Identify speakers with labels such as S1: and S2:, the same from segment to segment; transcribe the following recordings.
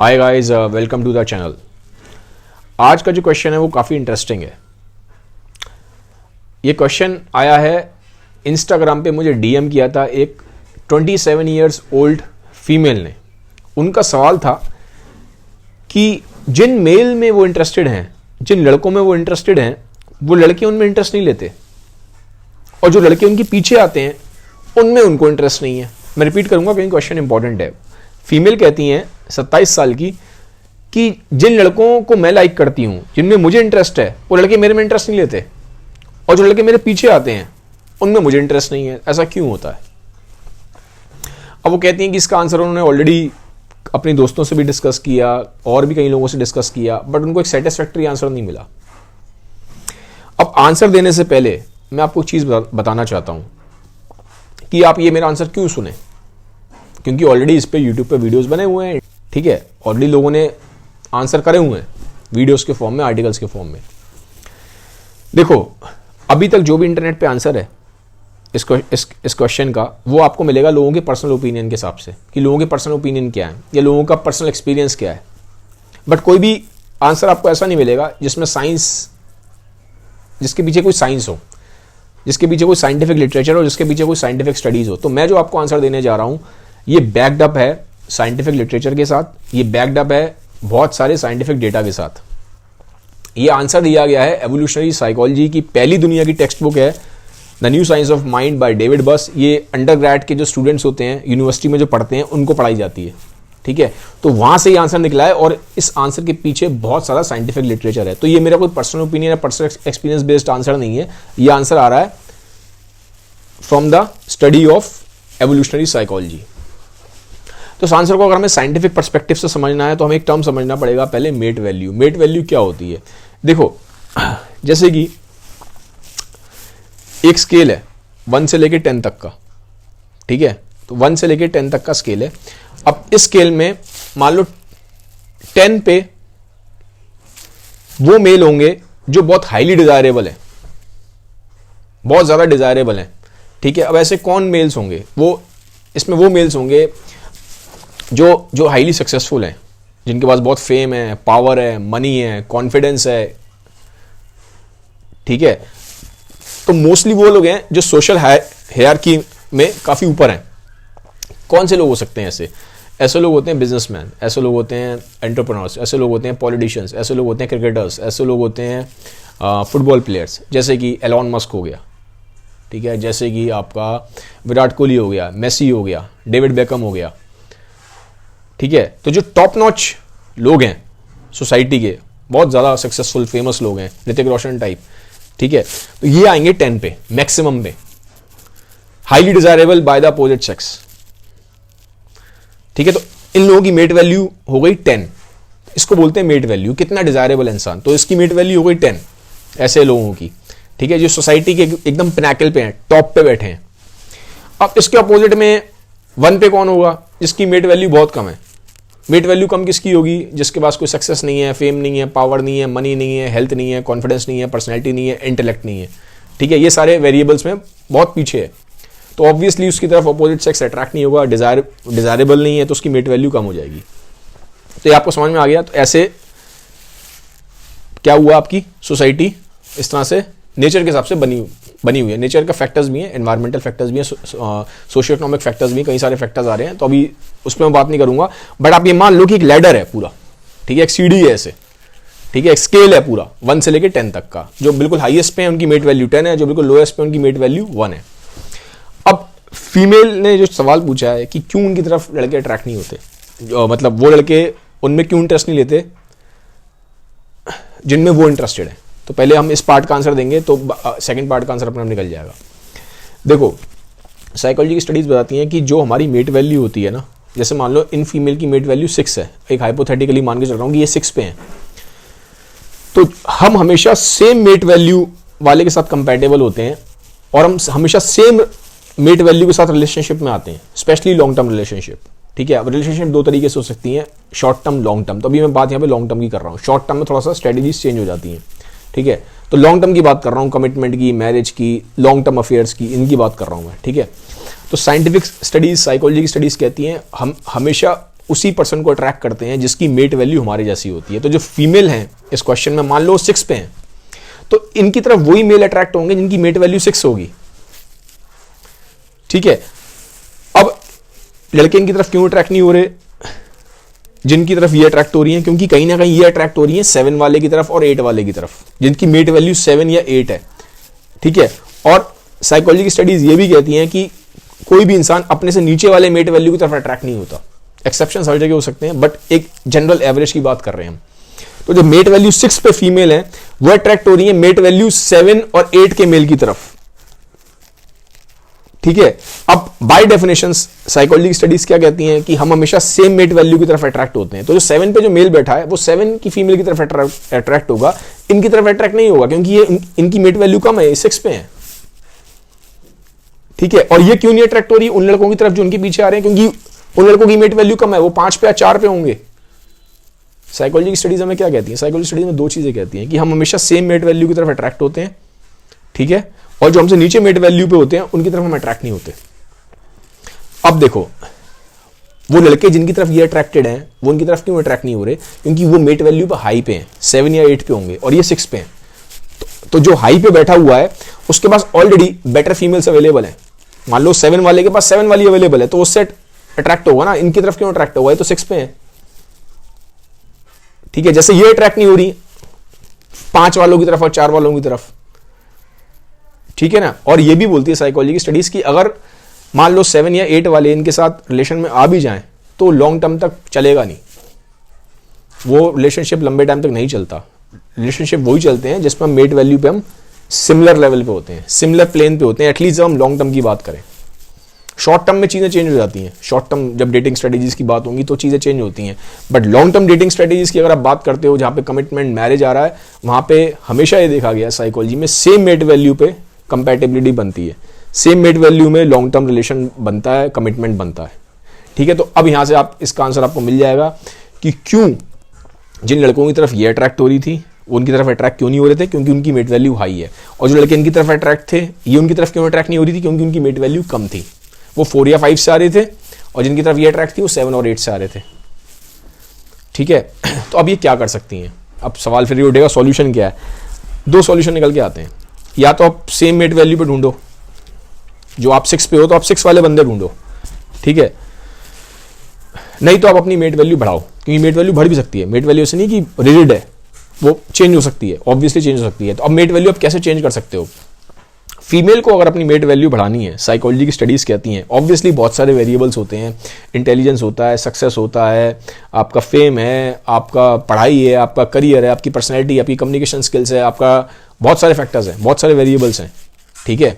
S1: Hi guys, welcome to the channel. आज का जो क्वेश्चन है वो काफ़ी इंटरेस्टिंग है। ये क्वेश्चन आया है इंस्टाग्राम पे, मुझे डीएम किया था एक 27 ईयर्स ओल्ड फीमेल ने। उनका सवाल था कि जिन मेल में वो इंटरेस्टेड हैं, जिन लड़कों में वो इंटरेस्टेड हैं, वो लड़के उनमें इंटरेस्ट नहीं लेते, और जो लड़के उनके पीछे आते हैं उनमें उनको इंटरेस्ट नहीं है। मैं रिपीट करूंगा क्योंकि क्वेश्चन इंपॉर्टेंट है। फीमेल कहती हैं 27 साल की कि जिन लड़कों को मैं लाइक करती हूं, जिनमें मुझे इंटरेस्ट है, वो लड़के मेरे में इंटरेस्ट नहीं लेते, और जो लड़के मेरे पीछे आते हैं उनमें मुझे इंटरेस्ट नहीं है। ऐसा क्यों होता है? अब वो कहती हैं कि इसका आंसर उन्होंने ऑलरेडी अपने दोस्तों से भी डिस्कस किया और भी कई लोगों से डिस्कस किया, बट उनको एक सेटिस्फैक्टरी आंसर नहीं मिला। अब आंसर देने से पहले मैं आपको एक चीज बताना चाहता हूं कि आप ये मेरा आंसर क्यों सुने, क्योंकि ऑलरेडी इस पे यूट्यूब पे वीडियोस बने हुए हैं। ठीक है, ऑलरेडी लोगों ने आंसर करे हुए हैं वीडियोस के फॉर्म में, आर्टिकल्स के फॉर्म में। देखो, अभी तक जो भी इंटरनेट पे आंसर है इस क्वेश्चन का, वो आपको मिलेगा लोगों के पर्सनल ओपिनियन के हिसाब से, कि लोगों के पर्सनल ओपिनियन क्या है या लोगों का पर्सनल एक्सपीरियंस क्या है। बट कोई भी आंसर आपको ऐसा नहीं मिलेगा जिसमें साइंस, जिसके पीछे कोई साइंस हो, जिसके पीछे कोई साइंटिफिक लिटरेचर हो, जिसके पीछे कोई साइंटिफिक स्टडीज हो। तो मैं जो आपको आंसर देने जा रहा हूं, ये बैक्ड अप है साइंटिफिक लिटरेचर के साथ, ये बैक्ड अप है बहुत सारे साइंटिफिक डेटा के साथ। ये आंसर दिया गया है एवोल्यूशनरी साइकोलॉजी की पहली दुनिया की टेक्स्ट बुक है, the new science of mind by David बस। ये अंडरग्रेड के जो स्टूडेंट्स होते हैं, यूनिवर्सिटी में जो पढ़ते हैं, उनको पढ़ाई जाती है। ठीक है, तो वहां से ये आंसर निकला है, और इस आंसर के पीछे बहुत सारा साइंटिफिक लिटरेचर है। तो ये मेरा कोई पर्सनल ओपिनियन है, पर्सनल एक्सपीरियंस बेस्ड आंसर नहीं है। ये आंसर आ रहा है from the study of evolutionary psychology. तो इस आंसर को अगर हमें साइंटिफिक पर्सपेक्टिव से समझना है तो हमें एक टर्म समझना पड़ेगा पहले, मेट वैल्यू। मेट वैल्यू क्या होती है? देखो, जैसे कि एक स्केल है 1 से लेके 10 तक का। ठीक है, तो 1 से लेके 10 तक का स्केल है। अब इस स्केल में मान लो 10 पे वो मेल होंगे जो बहुत हाईली डिजायरेबल है, बहुत ज्यादा डिजायरेबल है। ठीक है, अब ऐसे कौन मेल्स होंगे? वो इसमें वो मेल्स होंगे जो हाईली सक्सेसफुल हैं, जिनके पास बहुत फेम है, पावर है, मनी है, कॉन्फिडेंस है। ठीक है, तो मोस्टली वो लोग हैं जो सोशल हायरार्की में काफी ऊपर हैं। कौन से लोग हो सकते हैं ऐसे? ऐसे लोग होते हैं बिजनेसमैन, ऐसे लोग होते हैं एंटरप्रेन्योर्स, ऐसे लोग होते हैं पॉलिटिशियंस, ऐसे लोग होते हैं क्रिकेटर्स, ऐसे लोग होते हैं फुटबॉल प्लेयर्स, जैसे कि एलॉन मस्क हो गया। ठीक है, जैसे कि आपका विराट कोहली हो गया, मेसी हो गया, डेविड बेकम हो गया। ठीक है, तो जो टॉप नॉच लोग हैं सोसाइटी के, बहुत ज्यादा सक्सेसफुल फेमस लोग हैं, ऋतिक रोशन टाइप। ठीक है, तो ये आएंगे 10 पे मैक्सिमम पे, highly desirable by the opposite sex. ठीक है, तो इन लोगों की मेट वैल्यू हो गई 10। इसको बोलते हैं मेट वैल्यू, कितना डिजायरेबल इंसान, तो इसकी मेट वैल्यू हो गई 10 ऐसे लोगों की। ठीक है, जो सोसाइटी के एकदम पिनाकल पे हैं, टॉप पे बैठे हैं। अब इसके अपोजिट में 1 पे कौन होगा? जिसकी मेट वैल्यू बहुत कम है। मेट वैल्यू कम किसकी होगी? जिसके पास कोई सक्सेस नहीं है, फेम नहीं है, पावर नहीं है, मनी नहीं है, हेल्थ नहीं है, कॉन्फिडेंस नहीं है, पर्सनैलिटी नहीं है, इंटेलेक्ट नहीं है। ठीक है, ये सारे वेरिएबल्स में बहुत पीछे है, तो ऑब्वियसली उसकी तरफ अपोजिट सेक्स अट्रैक्ट नहीं होगा, डिजायरेबल नहीं है, तो उसकी मेट वैल्यू कम हो जाएगी। तो ये आपको समझ में आ गया। तो ऐसे क्या हुआ, आपकी सोसाइटी इस तरह से नेचर के हिसाब से बनी हुई है। नेचर का फैक्टर्स भी हैं, एनवायरमेंटल फैक्टर्स भी हैं, सोशियो इकोनॉमिक फैक्टर्स भी हैं, कई सारे फैक्टर्स आ रहे हैं, तो अभी उस पर मैं बात नहीं करूंगा। बट आप ये मान लो कि एक लैडर है पूरा। ठीक है, एक सीढ़ी है ऐसे। ठीक है, एक स्केल है पूरा 1 से लेके 10 तक का। जो बिल्कुल हाईएस्ट पे है उनकी मेट वैल्यू 10 है, जो बिल्कुल लोएस्ट पे उनकी मेट वैल्यू 1 है। अब फीमेल ने जो सवाल पूछा है कि क्यों उनकी तरफ लड़के अट्रैक्ट नहीं होते, मतलब वो लड़के उनमें क्यों इंटरेस्ट नहीं लेते जिनमें वो इंटरेस्टेड है। तो पहले हम इस पार्ट का आंसर देंगे, तो सेकंड पार्ट का आंसर अपने आप निकल जाएगा। देखो, साइकोलॉजी की स्टडीज बताती हैं कि जो हमारी मेट वैल्यू होती है ना, जैसे मान लो इन फीमेल की मेट वैल्यू 6 है, एक हाइपोथेटिकली मान के चल रहा हूं कि ये 6 पे है, तो हम हमेशा सेम मेट वैल्यू वाले के साथ कंपैटिबल होते हैं, और हम हमेशा सेम मेट वैल्यू के साथ रिलेशनशिप में आते हैं, स्पेशली लॉन्ग टर्म रिलेशनशिप। ठीक है, अब रिलेशनशिप 2 तरीके से हो सकती है, शॉर्ट टर्म, लॉन्ग टर्म। तो अभी मैं बात यहाँ पे लॉन्ग टर्म की कर रहा हूँ। शॉर्ट टर्म में थोड़ा सा स्ट्रेटेजीज चेंज हो जाती हैं। ठीक है, तो लॉन्ग टर्म की बात कर रहा हूँ, कमिटमेंट की, मैरिज की, लॉन्ग टर्म अफेयर्स की, इनकी बात कर रहा हूँ मैं। ठीक है, तो साइंटिफिक स्टडीज, साइकोलॉजी की स्टडीज कहती हैं हम हमेशा उसी पर्सन को अट्रैक्ट करते हैं जिसकी मेट वैल्यू हमारे जैसी होती है। तो जो फीमेल हैं इस क्वेश्चन में मान लो 6 पे हैं, तो इनकी तरफ वही मेल अट्रैक्ट होंगे जिनकी मेट वैल्यू 6 होगी। ठीक है, अब लड़के इनकी तरफ क्यों अट्रैक्ट नहीं हो रहे, जिनकी तरफ ये अट्रैक्ट हो रही है, क्योंकि कहीं ना कहीं ये अट्रैक्ट हो रही है 7 वाले की तरफ और 8 वाले की तरफ, जिनकी मेट वैल्यू 7 या 8 है। ठीक है, और साइकोलॉजी की स्टडीज ये भी कहती हैं कि कोई भी इंसान अपने से नीचे वाले मेट वैल्यू की तरफ अट्रैक्ट नहीं होता। एक्सेप्शन हर जगह हो सकते हैं, बट एक जनरल एवरेज की बात कर रहे हैं हम। तो जो मेट वैल्यू 6 पे फीमेल है वो अट्रैक्ट हो रही है मेट वैल्यू 7 और 8 के मेल की तरफ। ठीक है, अब बाय डेफिनेशन साइकोलॉजी की स्टडीज क्या कहती हैं कि हम हमेशा सेम मेट वैल्यू की तरफ अट्रैक्ट होते हैं। तो जो 7 पे जो मेल बैठा है वो 7 की फीमेल की तरफ अट्रैक्ट होगा, इनकी तरफ अट्रैक्ट नहीं होगा, क्योंकि ये इनकी मेट वैल्यू कम है, 6 पे है। ठीक है, और ये क्यों नहीं अट्रैक्ट हो रही उन लड़कों की तरफ जो उनके पीछे आ रहे हैं, क्योंकि उन लड़कों की मेट वैल्यू कम है, वो 5 पे या 4 पे होंगे। साइकोलॉजी की स्टडीज हमें क्या कहती है, साइकोलॉजी स्टडीज में 2 चीजें कहती हैं कि हम हमेशा सेम मेट वैल्यू की तरफ अट्रैक्ट होते हैं। ठीक है, और जो हमसे नीचे मेट वैल्यू पे होते हैं उनकी तरफ हम अट्रैक्ट नहीं होते। अब देखो, वो लड़के जिनकी तरफ ये अट्रैक्टेड हैं वो उनकी तरफ क्यों अट्रैक्ट नहीं हो रहे, क्योंकि वो मेट वैल्यू पे हाई पे हैं, 7 या 8 पे होंगे और ये 6 पे हैं। तो जो हाई पे बैठा हुआ है उसके पास ऑलरेडी बेटर फीमेल्स अवेलेबल है। मान लो 7 वाले के पास 7 वाली अवेलेबल है, तो उससे अट्रैक्ट होगा ना, इनकी तरफ क्यों अट्रैक्ट होगा, ये तो 6 पे है। ठीक है, जैसे ये अट्रैक्ट नहीं हो रही 5 वालों की तरफ और 4 वालों की तरफ। ठीक है ना, और ये भी बोलती है साइकोलॉजी की स्टडीज की अगर मान लो 7 या 8 वाले इनके साथ रिलेशन में आ भी जाएं तो लॉन्ग टर्म तक चलेगा नहीं, वो रिलेशनशिप लंबे टाइम तक नहीं चलता। रिलेशनशिप वही चलते हैं जिसमें हम मेट वैल्यू पे हम सिमिलर लेवल पे होते हैं, सिमिलर प्लेन पे होते हैं, एटलीस्ट जब हम लॉन्ग टर्म की बात करें। शॉर्ट टर्म में चीजें चेंज हो जाती हैं, शॉर्ट टर्म जब डेटिंग स्ट्रेटेजीज की बात होगी तो चीजें चेंज होती हैं, but long term dating strategies की अगर आप बात करते हो जहां पे कमिटमेंट मैरिज आ रहा है, वहां पे हमेशा ये देखा गया साइकोलॉजी में सेम मेट वैल्यू पे कंपैटिबिलिटी बनती है, सेम मेट वैल्यू में लॉन्ग टर्म रिलेशन बनता है, कमिटमेंट बनता है। ठीक है, तो अब यहां से आप इसका आंसर आपको मिल जाएगा कि क्यों जिन लड़कों की तरफ ये अट्रैक्ट हो रही थी उनकी तरफ अट्रैक्ट क्यों नहीं हो रहे थे, क्योंकि उनकी मेट वैल्यू हाई है। और जो लड़के इनकी तरफ अट्रैक्ट थे ये उनकी तरफ क्यों अट्रैक्ट नहीं हो रही थी, क्योंकि उनकी मेट वैल्यू कम थी, वो 4 या 5 से आ रहे थे, और जिनकी तरफ ये अट्रैक्ट थी वो 7 और 8 से आ रहे थे। ठीक है, तो अब ये क्या कर सकती हैं, अब सवाल फिर ये उठेगा सॉल्यूशन क्या है। 2 सॉल्यूशन निकल के आते हैं, या तो आप सेम मेट वैल्यू पे ढूंढो, जो आप 6 पे हो तो आप 6 वाले बंदे ढूंढो। ठीक है, नहीं तो आप अपनी मेट वैल्यू बढ़ाओ, क्योंकि मेट वैल्यू बढ़ भी सकती है, मेट वैल्यू ऐसे नहीं कि रिजिड है, वो चेंज हो सकती है, ऑब्वियसली चेंज हो सकती है। तो अब मेट वैल्यू आप कैसे चेंज कर सकते हो, फीमेल को अगर अपनी मेट वैल्यू बढ़ानी है, साइकोलॉजी की स्टडीज कहती हैं ऑब्वियसली बहुत सारे वेरिएबल्स होते हैं, इंटेलिजेंस होता है, सक्सेस होता है, आपका फेम है, आपका पढ़ाई है, आपका करियर है, आपकी पर्सनैलिटी, आपकी कम्युनिकेशन स्किल्स है, आपका बहुत सारे फैक्टर्स हैं, बहुत सारे वेरिएबल्स हैं। ठीक है,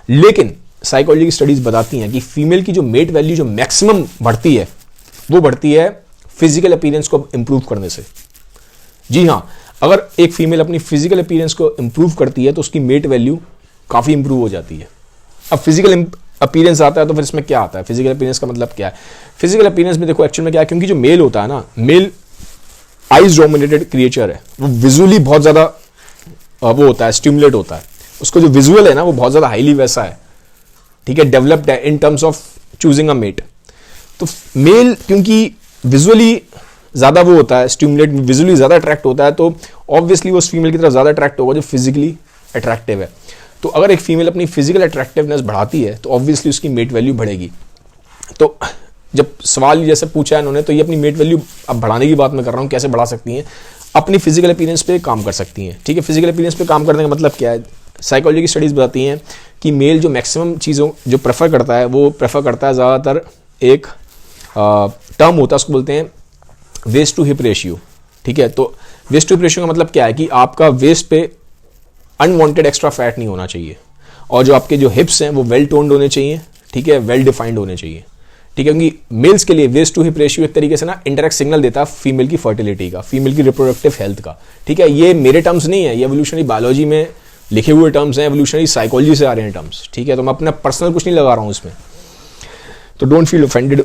S1: लेकिन साइकोलॉजी की स्टडीज बताती हैं कि फीमेल की जो मेट वैल्यू जो मैक्सिमम बढ़ती है वो बढ़ती है फिजिकल अपीयरेंस को इंप्रूव करने से। जी हाँ, अगर एक फीमेल अपनी फिजिकल अपीयरेंस को इंप्रूव करती है तो उसकी मेट वैल्यू काफी इंप्रूव हो जाती है। अब फिजिकल अपीयरेंस आता है तो फिर इसमें क्या आता है, फिजिकल अपीयरेंस का मतलब क्या है, फिजिकल अपीयरेंस में देखो एक्चुअल में क्या है, क्योंकि जो मेल होता है ना, मेल आइज डोमिनेटेड क्रिएचर है, वो विजुअली बहुत ज्यादा वो होता है, स्टिमुलेट होता है, उसको जो विजुअल है ना वो बहुत ज्यादा हाईली वैसा है। ठीक है, डेवलप्ड है in terms of choosing a mate. तो मेल क्योंकि विजुअली ज्यादा वो होता है, स्टिमुलेट विजुअली ज्यादा अट्रैक्ट होता है, तो ऑब्वियसली वो उस फीमेल की तरफ ज्यादा अट्रैक्ट होगा जो फिजिकली अट्रैक्टिव है। तो अगर एक फीमेल अपनी फिजिकल अट्रैक्टिवनेस बढ़ाती है तो ऑब्वियसली उसकी मेट वैल्यू बढ़ेगी। तो जब सवाल जैसे पूछा है इन्होंने, तो ये अपनी मेट वैल्यू अब बढ़ाने की बात मैं कर रहा हूँ, कैसे बढ़ा सकती हैं, अपनी फिजिकल अपीयरेंस पे काम कर सकती हैं। ठीक है, फिजिकल अपीयरेंस पे काम करने का मतलब क्या है, साइकोलॉजी की स्टडीज बताती हैं कि मेल जो मैक्सिमम चीज़ों जो प्रेफर करता है वो प्रेफर करता है ज़्यादातर एक टर्म होता है, उसको बोलते हैं वेस्ट टू हिप रेशियो। ठीक है, तो वेस्ट टू हिप रेशियो का मतलब क्या है कि आपका वेस्ट पे अनवांटेड एक्स्ट्रा फैट नहीं होना चाहिए, और जो आपके जो हिप्स हैं वो वेल टोन्ड होने चाहिए। ठीक है, वेल डिफाइंड होने चाहिए। ठीक है, क्योंकि मेल्स के लिए वेस्ट टू हिप रेशियो एक तरीके से ना इंडायरेक्ट सिग्नल देता है फीमेल की फर्टिलिटी का, फीमेल की रिप्रोडक्टिव हेल्थ का। ठीक है, ये मेरे टर्म्स नहीं है, ये एवोल्यूशनरी बायोलॉजी में लिखे हुए टर्म्स हैं, एवोल्यूशनरी साइकोलॉजी से आ रहे हैं टर्म्स। ठीक है, तो मैं अपना पर्सनल कुछ नहीं लगा रहा हूं इसमें, तो डोंट फील ऑफेंडेड।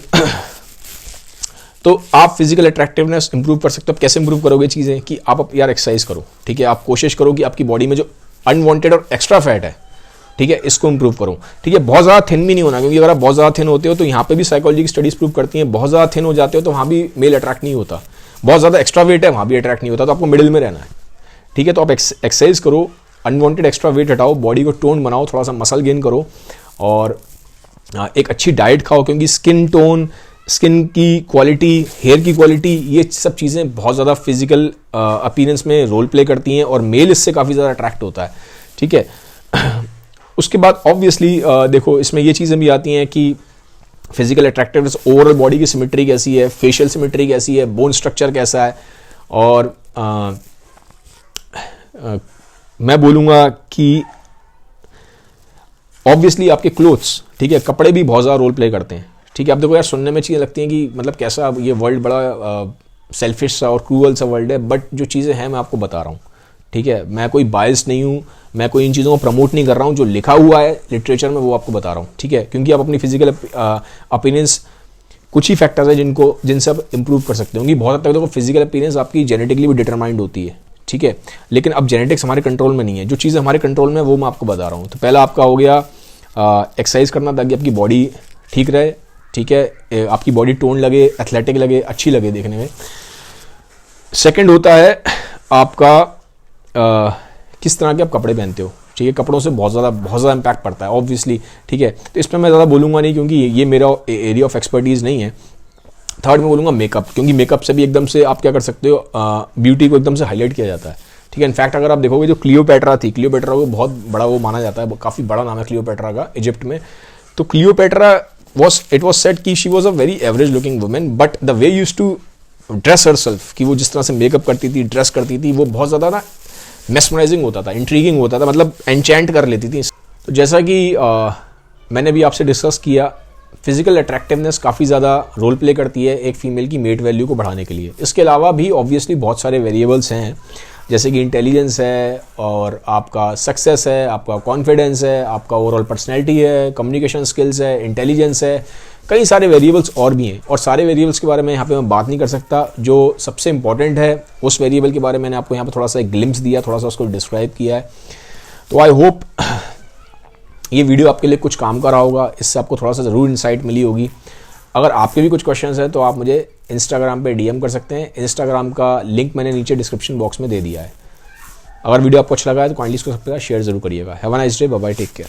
S1: तो आप फिजिकल अट्रैक्टिवनेस इंप्रूव कर सकते हो। कैसे इंप्रूव करोगे चीज़ें कि आप यार एक्सरसाइज करो। ठीक है, आप कोशिश करो कि आपकी बॉडी में जो अनवांटेड और एक्स्ट्रा फैट है, ठीक है, इसको इंप्रूव करो। ठीक है, बहुत ज़्यादा थिन भी नहीं होना, क्योंकि अगर आप बहुत ज़्यादा थिन होते हो तो यहाँ पे भी साइकोलॉजी की स्टडीज प्रूव करती हैं, बहुत ज़्यादा थिन हो जाते हो तो वहाँ भी मेल अट्रैक्ट नहीं होता, बहुत ज़्यादा एक्स्ट्रा वेट है वहाँ भी अट्रैक्ट नहीं होता, तो आपको मिडिल में रहना है। ठीक है, तो आप एक्सरसाइज करो, अनवांटेड एक्स्ट्रा वेट हटाओ, बॉडी को टोन बनाओ, थोड़ा सा मसल गेन करो, और एक अच्छी डाइट खाओ, क्योंकि स्किन टोन, स्किन की क्वालिटी, हेयर की क्वालिटी, ये सब चीज़ें बहुत ज़्यादा फिजिकल अपीयरेंस में रोल प्ले करती हैं, और मेल इससे काफ़ी ज़्यादा अट्रैक्ट होता है। ठीक है, उसके बाद ऑब्वियसली देखो इसमें ये चीज़ें भी आती हैं कि फिजिकल अट्रैक्टिवनेस, ओवरऑल बॉडी की सिमेट्री कैसी है, फेशियल सिमेट्री कैसी है, बोन स्ट्रक्चर कैसा है, और मैं बोलूँगा कि ऑब्वियसली आपके क्लोथ्स, ठीक है, कपड़े भी बहुत ज़्यादा रोल प्ले करते हैं। ठीक है, आप देखो यार, सुनने में चीज़ें लगती हैं कि मतलब कैसा ये वर्ल्ड बड़ा सेल्फिश सा और क्रूअल सा वर्ल्ड है, बट जो चीज़ें हैं मैं आपको बता रहा हूँ। ठीक है, मैं कोई बायस नहीं हूँ, मैं कोई इन चीज़ों को प्रमोट नहीं कर रहा हूँ, जो लिखा हुआ है लिटरेचर में वो आपको बता रहा हूँ। ठीक है, क्योंकि आप अपनी फिजिकल अपीयरेंस, कुछ ही फैक्टर्स है जिनसे आप इंप्रूव कर सकते हो, क्योंकि बहुत हद तक देखो फिजिकल अपीयरेंस आपकी जेनेटिकली भी डिटरमाइंड होती है। ठीक है, लेकिन अब जेनेटिक्स हमारे कंट्रोल में नहीं है, जो चीज़ें हमारे कंट्रोल में वो मैं आपको बता रहा हूँ। तो पहला आपका हो गया एक्सरसाइज करना, ताकि आपकी बॉडी ठीक रहे। ठीक है, आपकी बॉडी टोन लगे, एथलेटिक लगे, अच्छी लगे देखने में। सेकंड होता है आपका किस तरह के आप कपड़े पहनते हो। ठीक है, कपड़ों से बहुत ज़्यादा इम्पैक्ट पड़ता है ऑब्वियसली। ठीक है, तो इसमें मैं ज़्यादा बोलूँगा नहीं, क्योंकि ये मेरा एरिया ऑफ एक्सपर्टीज़ नहीं है। थर्ड में बोलूँगा मेकअप, क्योंकि मेकअप से भी एकदम से आप क्या कर सकते हो, ब्यूटी को एकदम से हाईलाइट किया जाता है। ठीक है, इनफैक्ट अगर आप देखोगे जो क्लियोपेट्रा थी, क्लियोपेट्रा को बहुत बड़ा वो माना जाता है, काफ़ी बड़ा नाम है क्लियोपेट्रा का इजिप्ट में। तो क्लियोपेट्रा it was said कि she was a very average looking woman, but the way used to dress herself, कि वो जिस तरह से मेकअप करती थी, ड्रेस करती थी, वो बहुत ज़्यादा ना मेस्मराइजिंग होता था, इंट्रीगिंग होता था, मतलब एनचैंट कर लेती थी। तो जैसा कि मैंने भी आपसे डिस्कस किया, फिजिकल अट्रैक्टिवनेस काफ़ी ज़्यादा रोल प्ले करती है एक फीमेल की मेट वैल्यू को बढ़ाने के लिए। इसके अलावा भी ऑब्वियसली बहुत सारे वेरिएबल्स हैं, जैसे कि इंटेलिजेंस है, और आपका सक्सेस है, आपका कॉन्फिडेंस है, आपका ओवरऑल पर्सनैलिटी है, कम्युनिकेशन स्किल्स है, इंटेलिजेंस है, कई सारे वेरिएबल्स और भी हैं। और सारे वेरिएबल्स के बारे में यहाँ पे मैं बात नहीं कर सकता। जो सबसे इंपॉर्टेंट है उस वेरिएबल के बारे में मैंने आपको यहाँ पे थोड़ा सा एक ग्लिम्स दिया, थोड़ा सा उसको डिस्क्राइब किया है। तो आई होप ये वीडियो आपके लिए कुछ काम का रहा होगा, इससे आपको थोड़ा सा ज़रूर इंसाइट मिली होगी। अगर आपके भी कुछ क्वेश्चंस हैं तो आप मुझे इंस्टाग्राम पे डीएम कर सकते हैं। इंस्टाग्राम का लिंक मैंने नीचे डिस्क्रिप्शन बॉक्स में दे दिया है। अगर वीडियो आपको अच्छा लगा है तो काइंडली इसको सबके साथ शेयर जरूर करिएगा। Have a nice day, bye bye, take care.